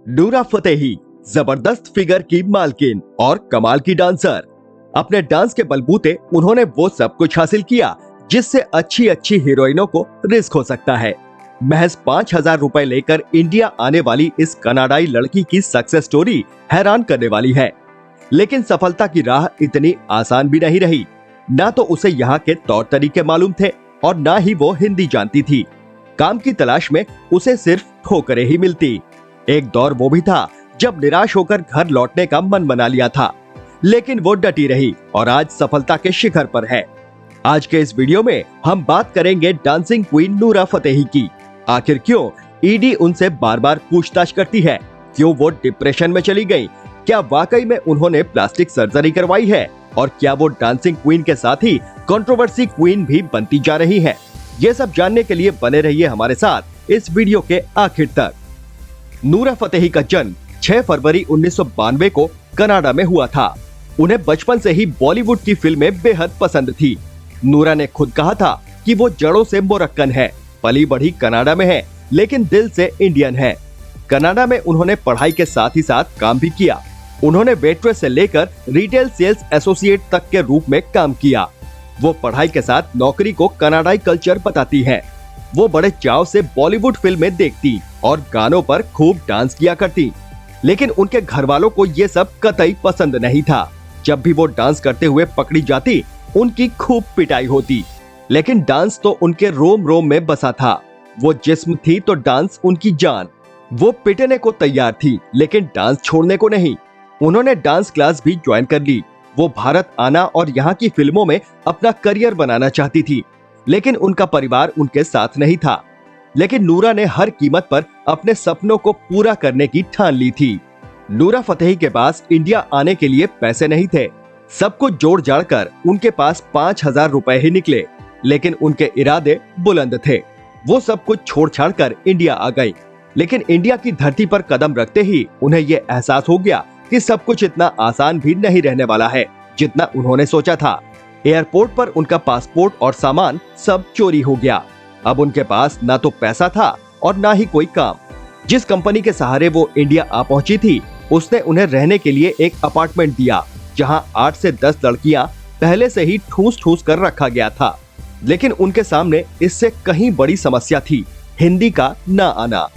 नूरा फतेही जबरदस्त फिगर की मालकिन और कमाल की डांसर। अपने डांस के बलबूते उन्होंने वो सब कुछ हासिल किया जिससे अच्छी अच्छी हीरोइनों को रिस्क हो सकता है। महज 5,000 रुपए लेकर इंडिया आने वाली इस कनाडाई लड़की की सक्सेस स्टोरी हैरान करने वाली है। लेकिन सफलता की राह इतनी आसान भी नहीं रही। ना तो उसे यहाँ के तौर तरीके मालूम थे और ना ही वो हिंदी जानती थी। काम की तलाश में उसे सिर्फ ठोकरें ही मिलती। एक दौर वो भी था जब निराश होकर घर लौटने का मन बना लिया था, लेकिन वो डटी रही और आज सफलता के शिखर पर है। आज के इस वीडियो में हम बात करेंगे डांसिंग क्वीन नूरा फतेही की। आखिर क्यों ईडी उनसे बार बार पूछताछ करती है, क्यों वो डिप्रेशन में चली गई, क्या वाकई में उन्होंने प्लास्टिक सर्जरी करवाई है और क्या वो डांसिंग क्वीन के साथ ही कंट्रोवर्सी क्वीन भी बनती जा रही है। ये सब जानने के लिए बने रहिए हमारे साथ इस वीडियो के आखिर तक। नूरा फतेही का जन्म 6 फरवरी 1992 को कनाडा में हुआ था। उन्हें बचपन से ही बॉलीवुड की फिल्में बेहद पसंद थी। नूरा ने खुद कहा था कि वो जड़ों से मोरक्कन है, पली बढ़ी कनाडा में है, लेकिन दिल से इंडियन है। कनाडा में उन्होंने पढ़ाई के साथ ही साथ काम भी किया। उन्होंने वेट्रेस से लेकर रिटेल सेल्स एसोसिएट तक के रूप में काम किया। वो पढ़ाई के साथ नौकरी को कनाडाई कल्चर बताती है। वो बड़े चाव से बॉलीवुड फिल्में देखती और गानों पर खूब डांस किया करती, लेकिन उनके घर वालों को ये सब कतई पसंद नहीं था। जब भी वो डांस करते हुए पकड़ी जाती, उनकी खूब पिटाई होती। लेकिन डांस तो उनके रोम रोम में बसा था। वो जिस्म थी तो डांस उनकी जान। वो पिटने को तैयार थी, लेकिन डांस छोड़ने को नहीं। उन्होंने डांस क्लास भी ज्वाइन कर ली। वो भारत आना और यहाँ की फिल्मों में अपना करियर बनाना चाहती थी, लेकिन उनका परिवार उनके साथ नहीं था। लेकिन नूरा ने हर कीमत पर अपने सपनों को पूरा करने की ठान ली थी। नूरा फतेही के पास इंडिया आने के लिए पैसे नहीं थे। सब कुछ जोड़ जाड़ कर उनके पास 5,000 रुपए ही निकले, लेकिन उनके इरादे बुलंद थे। वो सब कुछ छोड़ छाड़ कर इंडिया आ गई। लेकिन इंडिया की धरती पर कदम रखते ही उन्हें ये एहसास हो गया कि सब कुछ इतना आसान भी नहीं रहने वाला है जितना उन्होंने सोचा था। एयरपोर्ट पर उनका पासपोर्ट और सामान सब चोरी हो गया। अब उनके पास ना तो पैसा था और ना ही कोई काम। जिस कंपनी के सहारे वो इंडिया आ पहुंची थी, उसने उन्हें रहने के लिए एक अपार्टमेंट दिया, जहां 8 से 10 लड़कियां पहले से ही ठूस ठूस कर रखा गया था। लेकिन उनके सामने इससे कहीं बड़ी समस्या थी, हिंदी का ना आना।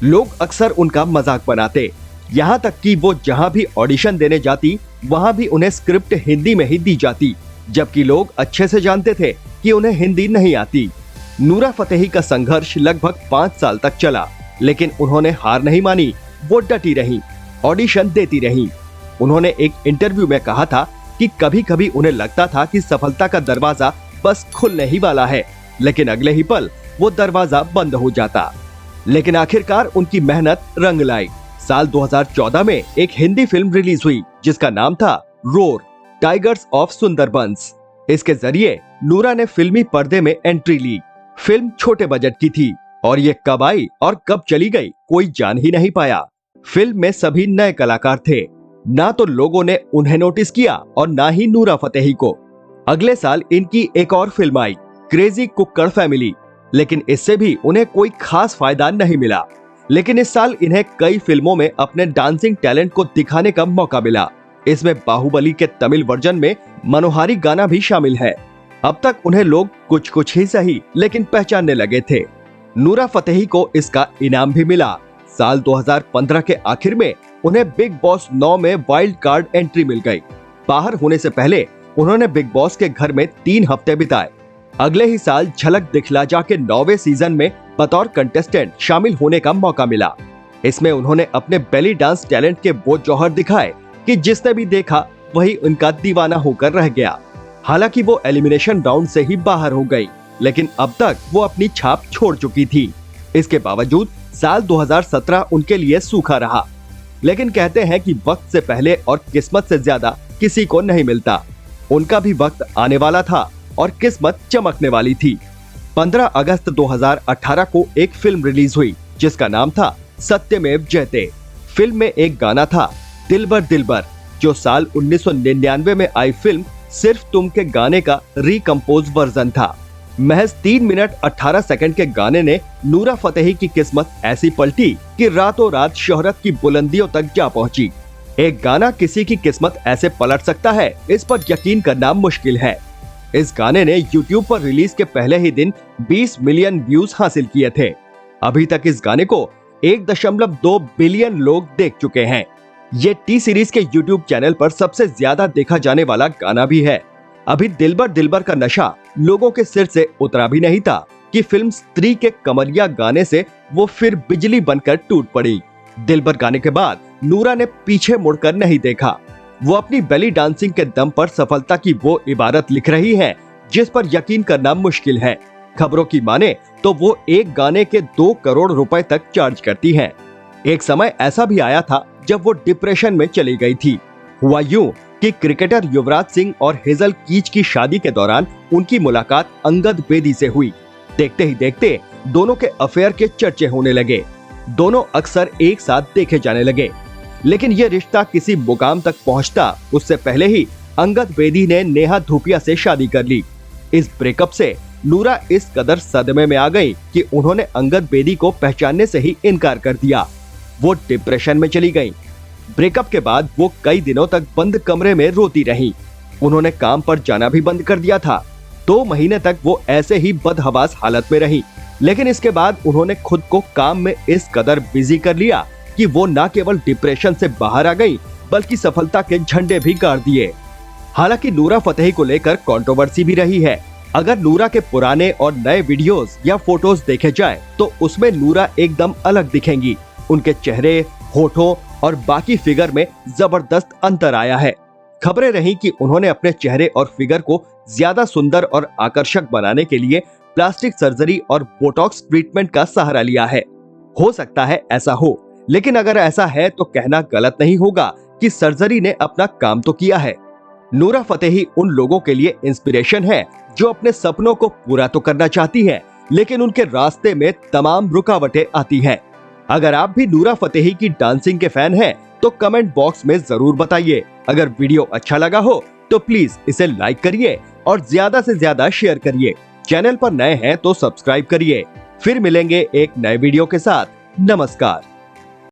लोग अक्सर उनका मजाक बनाते, यहाँ तक कि वो जहाँ भी ऑडिशन देने जाती, वहाँ भी उन्हें स्क्रिप्ट हिंदी में ही दी जाती, जबकि लोग अच्छे से जानते थे कि उन्हें हिंदी नहीं आती। नूरा फतेही का संघर्ष लगभग 5 साल तक चला, लेकिन उन्होंने हार नहीं मानी। वो डटी रही, ऑडिशन देती रही। उन्होंने एक इंटरव्यू में कहा था कि कभी कभी उन्हें लगता था कि सफलता का दरवाजा बस खुलने ही वाला है, लेकिन अगले ही पल वो दरवाजा बंद हो जाता। लेकिन आखिरकार उनकी मेहनत रंग लाई। साल 2014 में एक हिंदी फिल्म रिलीज हुई जिसका नाम था रोर, टाइगर्स ऑफ सुंदरबंस। इसके जरिए नूरा ने फिल्मी पर्दे में एंट्री ली। फिल्म छोटे बजट की थी और ये कब आई और कब चली गई कोई जान ही नहीं पाया। फिल्म में सभी नए कलाकार थे। ना तो लोगों ने उन्हें नोटिस किया और ना ही नूरा फतेही को। अगले साल इनकी एक और फिल्म आई, क्रेजी कुक्कड़ फैमिली, लेकिन इससे भी उन्हें कोई खास फायदा नहीं मिला। लेकिन इस साल इन्हें कई फिल्मों में अपने डांसिंग टैलेंट को दिखाने का मौका मिला। इसमें बाहुबली के तमिल वर्जन में मनोहारी गाना भी शामिल है। अब तक उन्हें लोग कुछ कुछ ही सही लेकिन पहचानने लगे थे। नूरा फतेही को इसका इनाम भी मिला। साल 2015 के आखिर में उन्हें बिग बॉस 9 में वाइल्ड कार्ड एंट्री मिल गई। बाहर होने से पहले उन्होंने बिग बॉस के घर में 3 हफ्ते बिताए। अगले ही साल झलक दिखला जा के 9वें सीजन में बतौर कंटेस्टेंट शामिल होने का मौका मिला। इसमें उन्होंने अपने बेली डांस टैलेंट के वो जौहर दिखाए कि जिसने भी देखा वही उनका दीवाना होकर रह गया। हालांकि वो एलिमिनेशन राउंड से ही बाहर हो गई, लेकिन अब तक वो अपनी छाप छोड़ चुकी थी। इसके बावजूद साल 2017 उनके लिए सूखा रहा। लेकिन कहते हैं कि वक्त से पहले और किस्मत से ज्यादा किसी को नहीं मिलता। उनका भी वक्त आने वाला था और किस्मत चमकने वाली थी। 15 अगस्त 2018 को एक फिल्म रिलीज हुई जिसका नाम था सत्यमेव जयते। फिल्म में एक गाना था दिलबर दिलबर, जो साल 1999 में आई फिल्म सिर्फ तुम के गाने का रिकम्पोज वर्जन था। महज 3 मिनट 18 सेकंड के गाने ने नूरा फतेही की किस्मत ऐसी पलटी कि रातों रात शोहरत की बुलंदियों तक जा पहुंची। एक गाना किसी की किस्मत ऐसे पलट सकता है, इस पर यकीन करना मुश्किल है। इस गाने ने YouTube पर रिलीज के पहले ही दिन 20 मिलियन व्यूज हासिल किए थे। अभी तक इस गाने को 1.2 बिलियन लोग देख चुके हैं। ये टी सीरीज के YouTube चैनल पर सबसे ज्यादा देखा जाने वाला गाना भी है। अभी दिलबर दिलबर का नशा लोगों के सिर से उतरा भी नहीं था कि फिल्म स्त्री के कमरिया गाने से वो फिर बिजली बनकर टूट पड़ी। दिलबर गाने के बाद नूरा ने पीछे मुड़कर नहीं देखा। वो अपनी बेली डांसिंग के दम पर सफलता की वो इबारत लिख रही है जिस पर यकीन करना मुश्किल है। खबरों की माने तो वो एक गाने के 2 करोड़ रुपए तक चार्ज करती हैं। एक समय ऐसा भी आया था जब वो डिप्रेशन में चली गई थी। हुआ यूं कि क्रिकेटर युवराज सिंह और हेजल कीच की शादी के दौरान उनकी मुलाकात अंगद बेदी से हुई। देखते ही देखते दोनों के अफेयर के चर्चे होने लगे। दोनों अक्सर एक साथ देखे जाने लगे, लेकिन ये रिश्ता किसी मुकाम तक पहुंचता उससे पहले ही अंगद बेदी ने नेहा धूपिया से शादी कर ली। इस ब्रेकअप से नूरा इस कदर सदमे में आ गई कि उन्होंने अंगद बेदी को पहचानने से ही इनकार कर दिया। वो डिप्रेशन में चली गईं। ब्रेकअप के बाद वो कई दिनों तक बंद कमरे में रोती रहीं। उन्होंने काम पर जाना भी बंद कर दिया था। 2 महीने तक वो ऐसे ही बदहवास हालत में रही, लेकिन इसके बाद उन्होंने खुद को काम में इस कदर बिजी कर लिया कि वो न केवल डिप्रेशन से बाहर आ गई बल्कि सफलता के झंडे भी गाड़ दिए। हालांकि नूरा फतेही को लेकर कंट्रोवर्सी भी रही है। अगर नूरा के पुराने और नए वीडियोस या फोटोज देखे जाएं, तो उसमें नूरा एकदम अलग दिखेंगी। उनके चेहरे, होठों और बाकी फिगर में जबरदस्त अंतर आया है। खबरें रही कि उन्होंने अपने चेहरे और फिगर को ज्यादा सुंदर और आकर्षक बनाने के लिए प्लास्टिक सर्जरी और बोटॉक्स ट्रीटमेंट का सहारा लिया है। हो सकता है ऐसा हो, लेकिन अगर ऐसा है तो कहना गलत नहीं होगा कि सर्जरी ने अपना काम तो किया है। नूरा फतेही उन लोगों के लिए इंस्पिरेशन है जो अपने सपनों को पूरा तो करना चाहती हैं, लेकिन उनके रास्ते में तमाम रुकावटें आती हैं। अगर आप भी नूरा फतेही की डांसिंग के फैन हैं, तो कमेंट बॉक्स में जरूर बताइए। अगर वीडियो अच्छा लगा हो तो प्लीज इसे लाइक करिए और ज्यादा से ज्यादा शेयर करिए। चैनल पर नए हैं तो सब्सक्राइब करिए। फिर मिलेंगे एक नए वीडियो के साथ। नमस्कार।